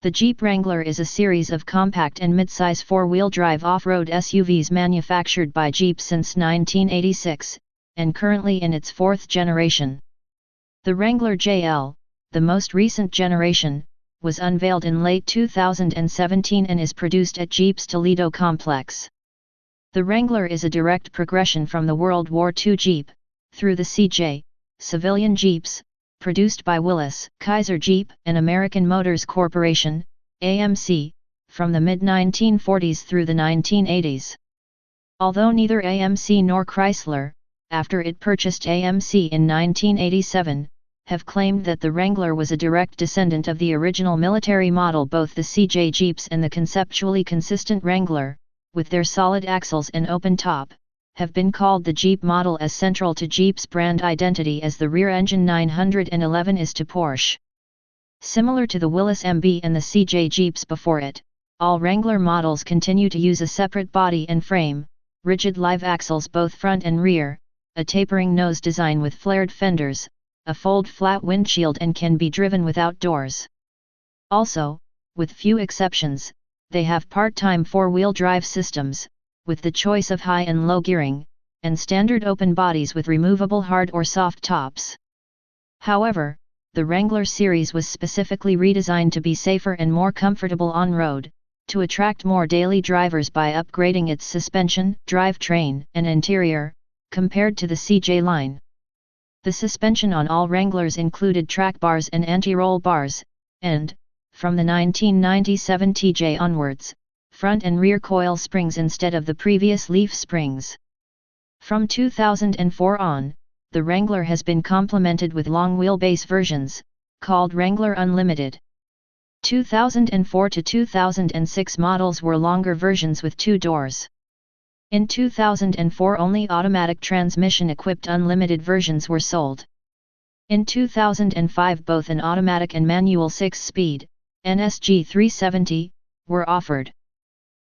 The Jeep Wrangler is a series of compact and midsize four-wheel drive off-road SUVs manufactured by Jeep since 1986, and currently in its fourth generation. The Wrangler JL, the most recent generation, was unveiled in late 2017 and is produced at Jeep's Toledo complex. The Wrangler is a direct progression from the World War II Jeep, through the CJ, civilian Jeeps, produced by Willis, Kaiser Jeep and American Motors Corporation, AMC, from the mid-1940s through the 1980s. Although neither AMC nor Chrysler, after it purchased AMC in 1987, have claimed that the Wrangler was a direct descendant of the original military model, both the CJ Jeeps and the conceptually consistent Wrangler, with their solid axles and open top, have been called the Jeep model, as central to Jeep's brand identity as the rear-engine 911 is to Porsche. Similar to the Willys MB and the CJ Jeeps before it, all Wrangler models continue to use a separate body and frame, rigid live axles both front and rear, a tapering nose design with flared fenders, a fold-flat windshield, and can be driven without doors. Also, with few exceptions, they have part-time four-wheel drive systems, with the choice of high and low gearing, and standard open bodies with removable hard or soft tops. However, the Wrangler series was specifically redesigned to be safer and more comfortable on-road, to attract more daily drivers by upgrading its suspension, drivetrain, and interior, compared to the CJ line. The suspension on all Wranglers included track bars and anti-roll bars, and, from the 1997 TJ onwards, front and rear coil springs instead of the previous leaf springs. From 2004 on, the Wrangler has been complemented with long wheelbase versions, called Wrangler Unlimited. 2004 to 2006 models were longer versions with 2 doors. In 2004 only automatic transmission-equipped Unlimited versions were sold. In 2005 both an automatic and manual 6-speed, NSG 370, were offered.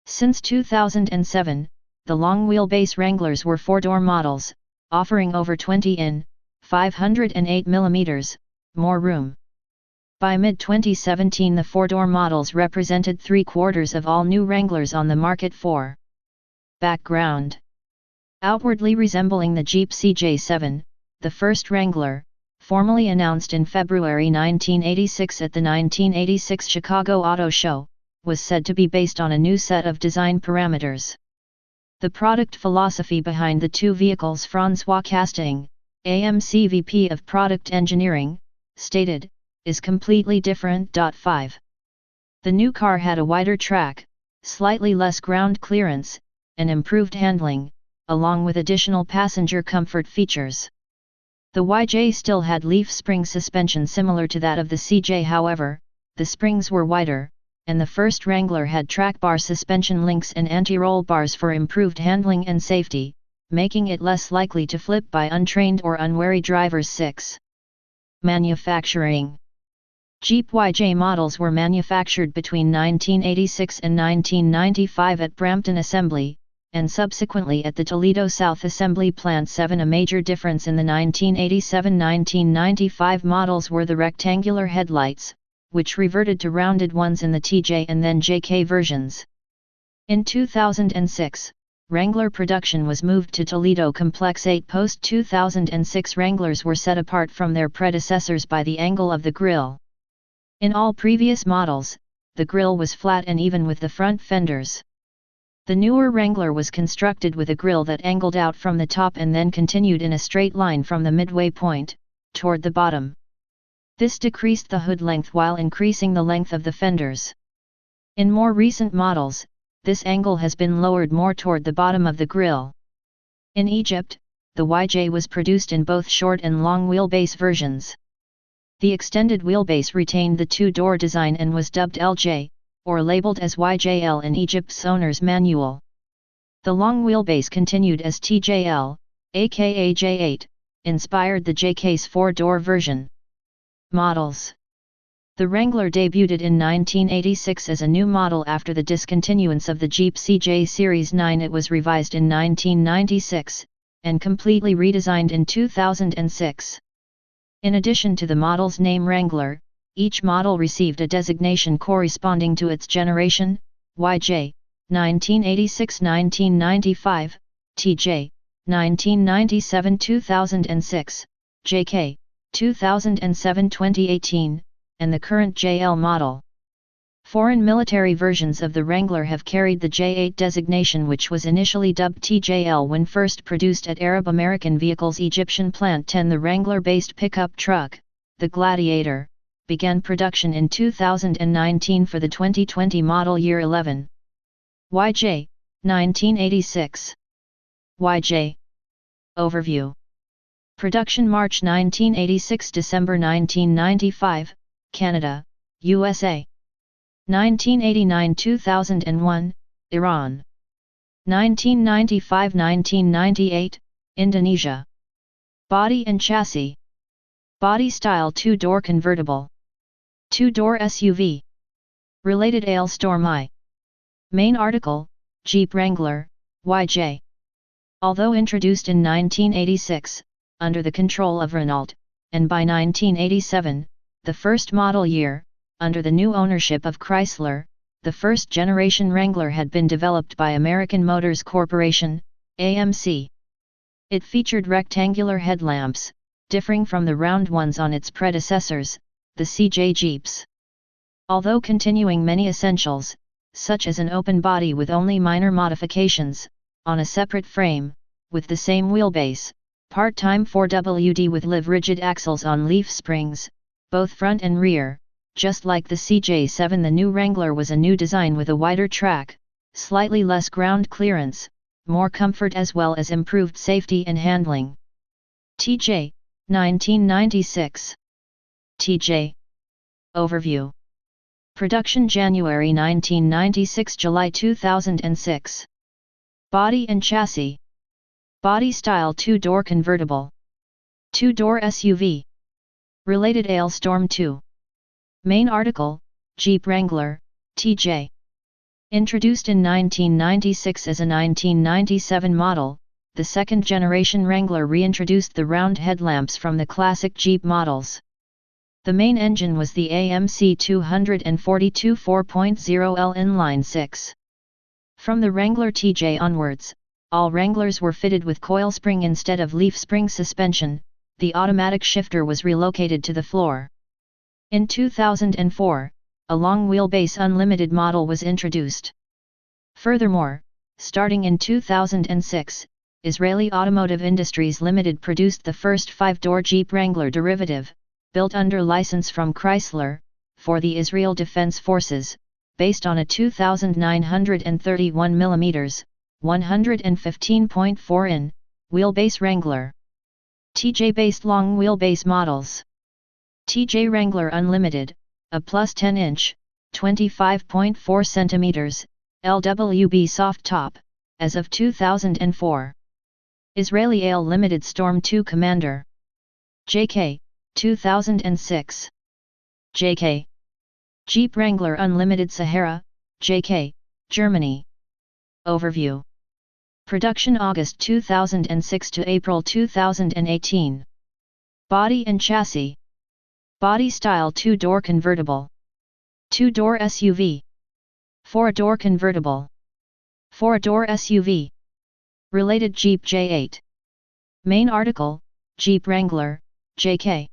Since 2007, the long wheelbase Wranglers were 4-door models, offering over 20 in, 508 mm, more room. By mid-2017 the 4-door models represented 3/4 of all new Wranglers on the market. Background. Outwardly resembling the Jeep CJ7, the first Wrangler, formally announced in February 1986 at the 1986 Chicago Auto Show, was said to be based on a new set of design parameters. The product philosophy behind the two vehicles, François Casting, AMC VP of Product Engineering, stated, is completely different. 5. The new car had a wider track, slightly less ground clearance, and improved handling, along with additional passenger comfort features. The YJ still had leaf spring suspension similar to that of the CJ, however, the springs were wider, and the first Wrangler had track bar suspension links and anti-roll bars for improved handling and safety, making it less likely to flip by untrained or unwary drivers. 6. Manufacturing. Jeep YJ models were manufactured between 1986 and 1995 at Brampton Assembly, and subsequently at the Toledo South Assembly Plant 7. A major difference in the 1987-1995 models were the rectangular headlights, which reverted to rounded ones in the TJ and then JK versions. In 2006, Wrangler production was moved to Toledo Complex 8. Post-2006 Wranglers were set apart from their predecessors by the angle of the grille. In all previous models, the grille was flat and even with the front fenders. The newer Wrangler was constructed with a grille that angled out from the top and then continued in a straight line from the midway point, toward the bottom. This decreased the hood length while increasing the length of the fenders. In more recent models, this angle has been lowered more toward the bottom of the grille. In Egypt, the YJ was produced in both short and long wheelbase versions. The extended wheelbase retained the 2-door design and was dubbed LJ, or labeled as YJL in Egypt's owner's manual. The long wheelbase continued as TJL, aka J8, inspired the JK's 4-door version. Models. The Wrangler debuted in 1986 as a new model after the discontinuance of the Jeep CJ Series 9. It was revised in 1996, and completely redesigned in 2006. In addition to the model's name Wrangler, Each model received a designation corresponding to its generation: YJ, 1986-1995, TJ, 1997-2006, JK, 2007-2018, and the current JL model. Foreign military versions of the Wrangler have carried the J8 designation, which was initially dubbed TJL when first produced at Arab American Vehicles Egyptian Plant 10. The Wrangler-based pickup truck, the Gladiator, began production in 2019 for the 2020 model year 11. YJ, 1986. YJ. Overview. Production March 1986 December 1995, Canada, USA. 1989-2001, Iran. 1995-1998, Indonesia. Body and chassis. Body style 2-door convertible. 2-door SUV. Related Hailstorm I. Main article, Jeep Wrangler, YJ. Although introduced in 1986, under the control of Renault, and by 1987, the first model year, under the new ownership of Chrysler, the first-generation Wrangler had been developed by American Motors Corporation, AMC. It featured rectangular headlamps, differing from the round ones on its predecessors, the CJ Jeeps. Although continuing many essentials, such as an open body with only minor modifications, on a separate frame, with the same wheelbase, part-time 4WD with live-rigid axles on leaf springs, both front and rear. Just like the CJ7, the new Wrangler was a new design with a wider track, slightly less ground clearance, more comfort as well as improved safety and handling. TJ, 1996. TJ. Overview. Production January 1996 July 2006. Body and chassis. Body style 2-door convertible. 2-door SUV. Related Hailstorm II. Main article, Jeep Wrangler, TJ. Introduced in 1996 as a 1997 model, the second-generation Wrangler reintroduced the round headlamps from the classic Jeep models. The main engine was the AMC 242 4.0L inline-6. From the Wrangler TJ onwards, all Wranglers were fitted with coil spring instead of leaf spring suspension. The automatic shifter was relocated to the floor. In 2004, a long-wheelbase unlimited model was introduced. Furthermore, starting in 2006, Israeli Automotive Industries Limited produced the first 5-door Jeep Wrangler derivative, built under license from Chrysler, for the Israel Defense Forces, based on a 2,931 mm, 115.4 in, wheelbase Wrangler. TJ-based long-wheelbase models. TJ Wrangler Unlimited, a plus 10-inch, 25.4 cm, LWB soft top, as of 2004. Israeli AL Limited Storm 2 Commander. JK, 2006. JK. Jeep Wrangler Unlimited Sahara, JK, Germany. Overview. Production August 2006 to April 2018. Body and chassis. Body style 2-door convertible. 2-door SUV. 4-door convertible. 4-door SUV. Related Jeep J8. Main article, Jeep Wrangler, JK.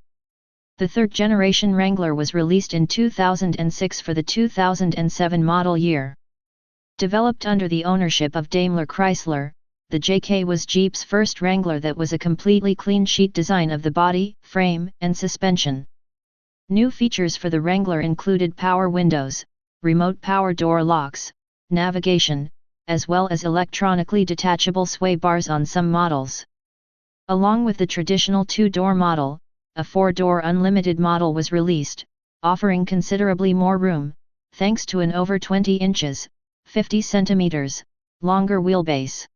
The third-generation Wrangler was released in 2006 for the 2007 model year. Developed under the ownership of Daimler Chrysler, the JK was Jeep's first Wrangler that was a completely clean sheet design of the body, frame, and suspension. New features for the Wrangler included power windows, remote power door locks, navigation, as well as electronically detachable sway bars on some models. Along with the traditional 2-door model, a 4-door unlimited model was released, offering considerably more room, thanks to an over 20 inches, 50 centimeters, longer wheelbase.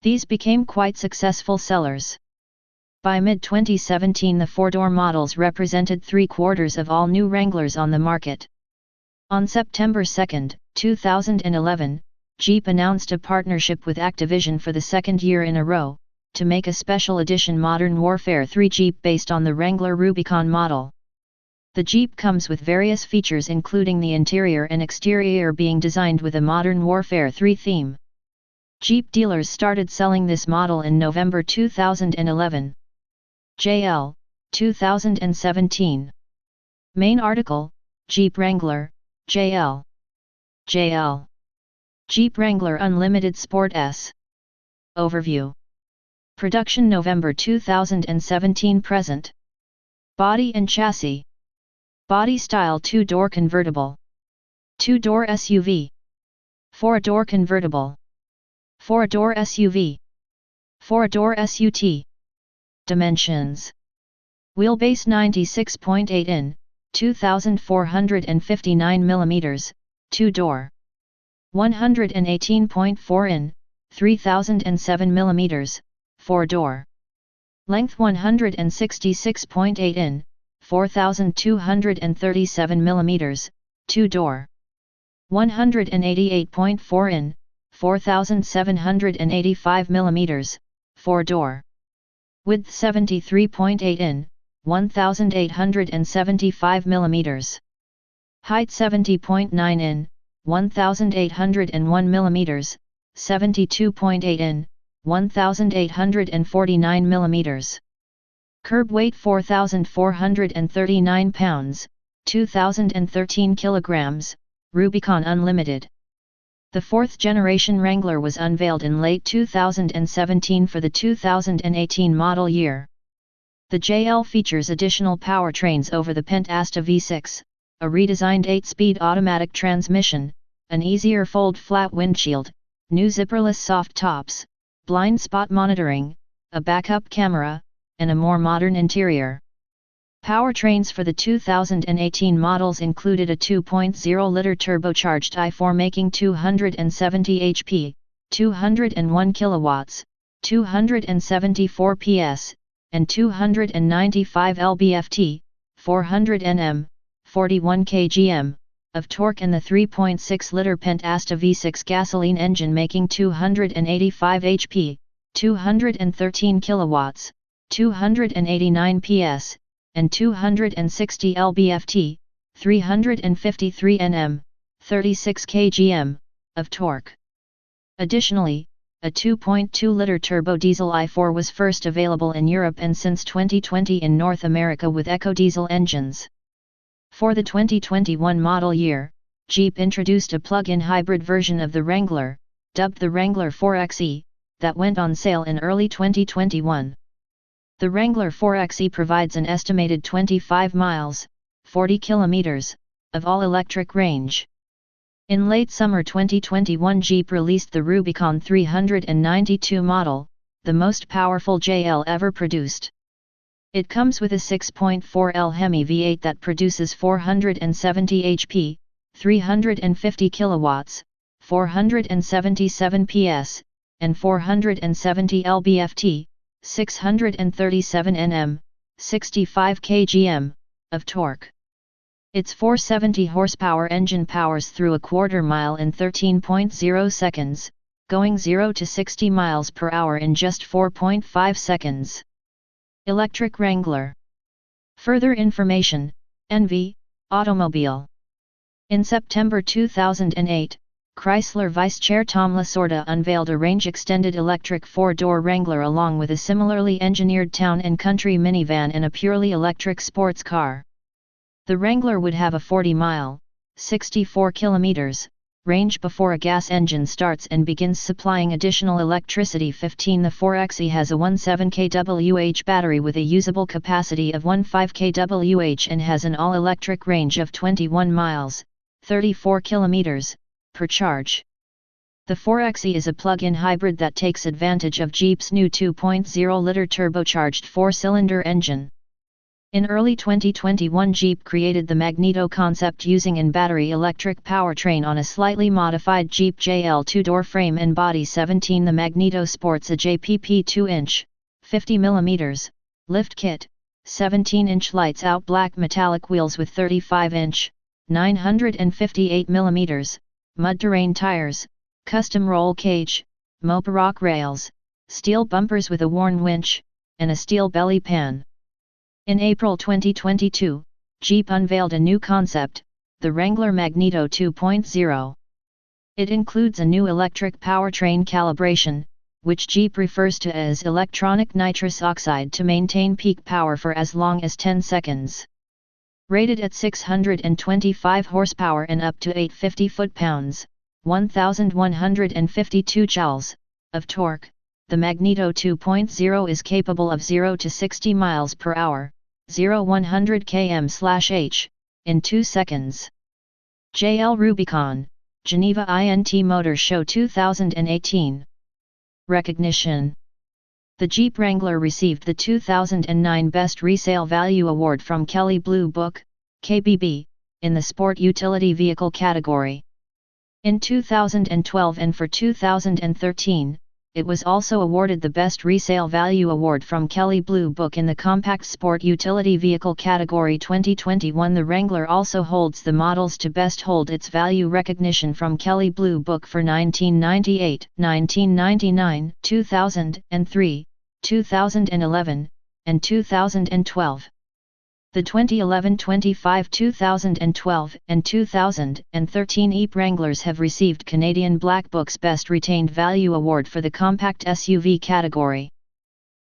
These became quite successful sellers. By mid-2017 the 4-door models represented 3/4 of all new Wranglers on the market. On September 2, 2011, Jeep announced a partnership with Activision for the second year in a row, to make a special edition Modern Warfare 3 Jeep based on the Wrangler Rubicon model. The Jeep comes with various features including the interior and exterior being designed with a Modern Warfare 3 theme. Jeep dealers started selling this model in November 2011. JL, 2017. Main article, Jeep Wrangler, JL. JL. Jeep Wrangler Unlimited Sport S. Overview. Production November 2017 present. Body and chassis. Body style 2-door convertible. 2-door SUV. 4-door convertible. 4-door SUV. 4-door SUT. Dimensions. Wheelbase 96.8 in, 2,459 mm, 2-door. 118.4 in, 3,007 mm, 4-door. Length 166.8 in, 4,237 mm, 2-door. 188.4 in, 4,785 mm, 4-door. Width 73.8 in, 1,875 mm. Height 70.9 in, 1,801 mm, 72.8 in, 1,849 mm. Curb weight 4,439 pounds, 2,013 kilograms, Rubicon Unlimited. The fourth generation Wrangler was unveiled in late 2017 for the 2018 model year. The JL features additional powertrains over the Pentasta V6, a redesigned 8-speed automatic transmission, an easier fold-flat windshield, new zipperless soft tops, blind spot monitoring, a backup camera, and a more modern interior. Powertrains for the 2018 models included a 2.0-liter turbocharged i4 making 270 HP, 201 kilowatts, 274 PS, and 295 lb-ft, 400 Nm, 41 kgm, of torque, and the 3.6-liter Pentasta V6 gasoline engine making 285 HP, 213 kilowatts, 289 PS, and 260 lb-ft, 353 Nm, 36 kgm, of torque. Additionally, a 2.2-liter turbo diesel i4 was first available in Europe and since 2020 in North America with eco-diesel engines. For the 2021 model year, Jeep introduced a plug-in hybrid version of the Wrangler, dubbed the Wrangler 4xe, that went on sale in early 2021. The Wrangler 4xe provides an estimated 25 miles, 40 kilometers, of all-electric range. In late summer 2021, Jeep released the Rubicon 392 model, the most powerful JL ever produced. It comes with a 6.4L Hemi V8 that produces 470 HP, 350 kilowatts, 477 PS, and 470 lb-ft, 637 Nm, 65 kgm, of torque. Its 470 horsepower engine powers through a quarter mile in 13.0 seconds, going 0 to 60 miles per hour in just 4.5 seconds. Electric Wrangler. Further information, NV, Automobile. In September 2008, Chrysler Vice Chair Tom Lasorda unveiled a range-extended electric 4-door Wrangler along with a similarly engineered town and country minivan and a purely electric sports car. The Wrangler would have a 40-mile, 64 kilometers, range before a gas engine starts and begins supplying additional electricity. 15 The 4xe has a 17 kWh battery with a usable capacity of 15 kWh and has an all-electric range of 21 miles, 34 kilometers, per charge. The 4xe is a plug-in hybrid that takes advantage of Jeep's new 2.0-liter turbocharged 4-cylinder engine. In early 2021, Jeep created the Magneto concept using an battery electric powertrain on a slightly modified Jeep JL 2-door frame and body. 17 The Magneto sports a JPP 2-inch, 50 mm, lift kit, 17-inch lights-out black metallic wheels with 35-inch, 958 mm, mud-terrain tires, custom roll cage, Moparock rails, steel bumpers with a worn winch, and a steel belly pan. In April 2022, Jeep unveiled a new concept, the Wrangler Magneto 2.0. It includes a new electric powertrain calibration, which Jeep refers to as electronic nitrous oxide, to maintain peak power for as long as 10 seconds. Rated at 625 horsepower and up to 850 foot-pounds, 1,152 joules, of torque, the Magneto 2.0 is capable of 0 to 60 miles per hour, 0-100 km/h, in 2 seconds. JL Rubicon, Geneva INT Motor Show 2018. Recognition. The Jeep Wrangler received the 2009 Best Resale Value Award from Kelley Blue Book, KBB, in the Sport Utility Vehicle category. In 2012 and for 2013, it was also awarded the Best Resale Value Award from Kelley Blue Book in the Compact Sport Utility Vehicle category 2021. The Wrangler also holds the Models to Best Hold Its Value recognition from Kelley Blue Book for 1998, 1999, 2003, 2011, and 2012. The 2011, 25, 2012, and 2013 Jeep Wranglers have received Canadian Black Book's Best Retained Value Award for the Compact SUV category.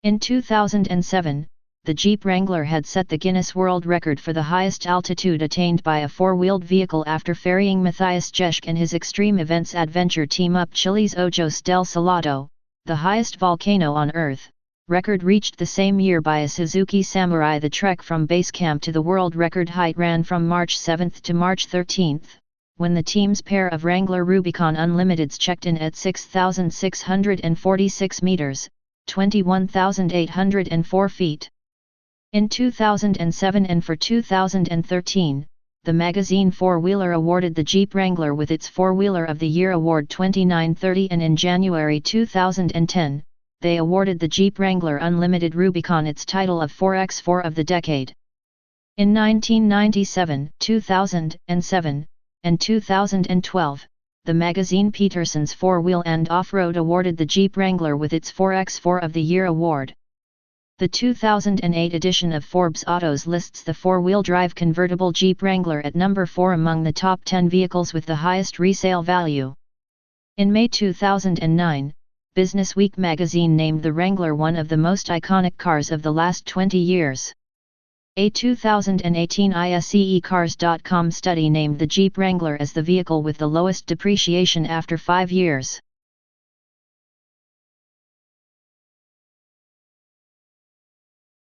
In 2007, the Jeep Wrangler had set the Guinness World Record for the highest altitude attained by a four-wheeled vehicle after ferrying Matthias Jeschke and his Extreme Events adventure team up Chile's Ojos del Salado, the highest volcano on Earth. Record reached the same year by a Suzuki Samurai. The trek from base camp to the world record height ran from March 7 to March 13, when the team's pair of Wrangler Rubicon Unlimiteds checked in at 6,646 meters, 21,804 feet. In 2007 and for 2013, the magazine Four Wheeler awarded the Jeep Wrangler with its Four Wheeler of the Year Award 2930, and in January 2010, they awarded the Jeep Wrangler Unlimited Rubicon its title of 4x4 of the Decade. In 1997, 2007, and 2012, the magazine Peterson's Four-Wheel and Off-Road awarded the Jeep Wrangler with its 4x4 of the Year award. The 2008 edition of Forbes Autos lists the four-wheel drive convertible Jeep Wrangler at number 4 among the top 10 vehicles with the highest resale value. In May 2009, Businessweek magazine named the Wrangler one of the most iconic cars of the last 20 years. A 2018 ISEEcars.com study named the Jeep Wrangler as the vehicle with the lowest depreciation after 5 years.